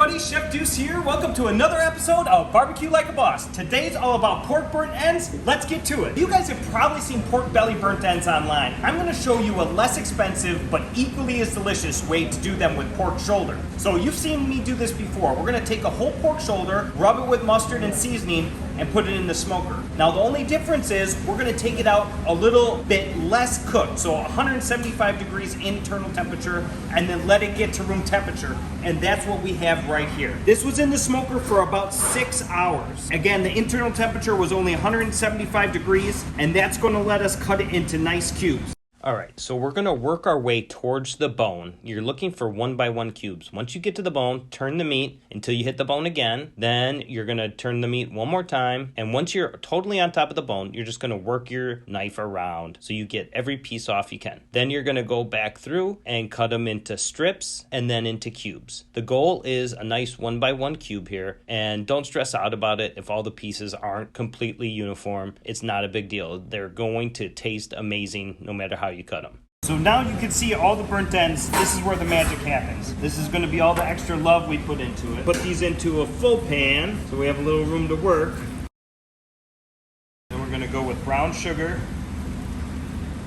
everybody, Chef Deuce here. Welcome to another episode of Barbecue Like a Boss. Today's all about pork burnt ends. Let's get to it. You guys have probably seen pork belly burnt ends online. I'm going to show you a less expensive but equally as delicious way to do them with pork shoulder. So you've seen me do this before. We're going to take a whole pork shoulder, rub it with mustard and seasoning, and put it in the smoker. Now the only difference is we're going to take it out a little bit less cooked, so 175 degrees internal temperature, and then let it get to room temperature. And that's what we have right here. This was in the smoker for about 6 hours. Again, the internal temperature was only 175 degrees, and that's going to let us cut it into nice cubes. All right, so we're gonna work our way towards the bone. You're looking for 1 by 1 cubes. Once you get to the bone, turn the meat until you hit the bone again. Then you're gonna turn the meat one more time. And once you're totally on top of the bone, you're just gonna work your knife around so you get every piece off you can. Then you're gonna go back through and cut them into strips and then into cubes. The goal is a nice 1 by 1 cube here, and don't stress out about it if all the pieces aren't completely uniform. It's not a big deal. They're going to taste amazing no matter how you cut them. So now you can see all the burnt ends. This is where the magic happens. This is going to be all the extra love we put into it. Put these into a full pan so we have a little room to work. Then we're going to go with brown sugar.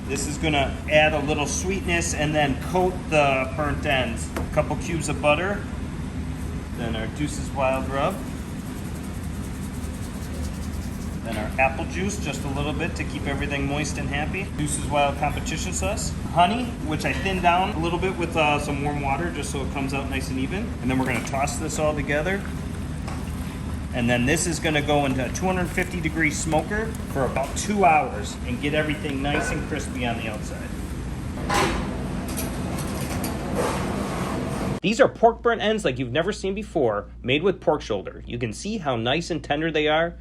This is going to add a little sweetness and then coat the burnt ends. A couple cubes of butter. Then our Deuce's Wild Rub. Then our apple juice, just a little bit to keep everything moist and happy. Deuce's Wild Competition Sauce. Honey, which I thinned down a little bit with some warm water just so it comes out nice and even. And then we're gonna toss this all together. And then this is gonna go into a 250 degree smoker for about 2 hours and get everything nice and crispy on the outside. These are pork burnt ends like you've never seen before, made with pork shoulder. You can see how nice and tender they are.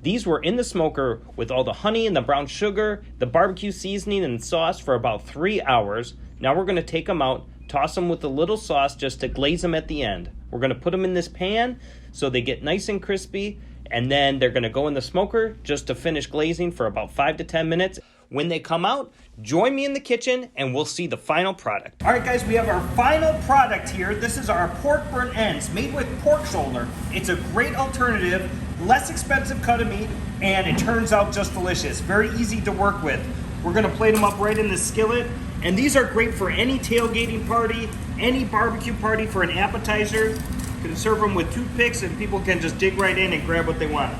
These were in the smoker with all the honey and the brown sugar, the barbecue seasoning and sauce for about 3 hours. Now we're going to take them out, toss them with a little sauce just to glaze them at the end. We're going to put them in this pan so they get nice and crispy, and then they're going to go in the smoker just to finish glazing for about 5 to 10 minutes. When they come out, join me in the kitchen and we'll see the final product. All right, guys, we have our final product here. This is our pork burnt ends made with pork shoulder. It's a great alternative, less expensive cut of meat, and it turns out just delicious. Very easy to work with. We're gonna plate them up right in the skillet, and these are great for any tailgating party, any barbecue party for an appetizer. You can serve them with toothpicks and people can just dig right in and grab what they want.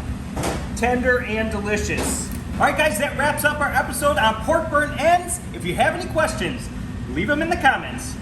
Tender and delicious. All right, guys, that wraps up our episode on pork burnt ends. If you have any questions, leave them in the comments.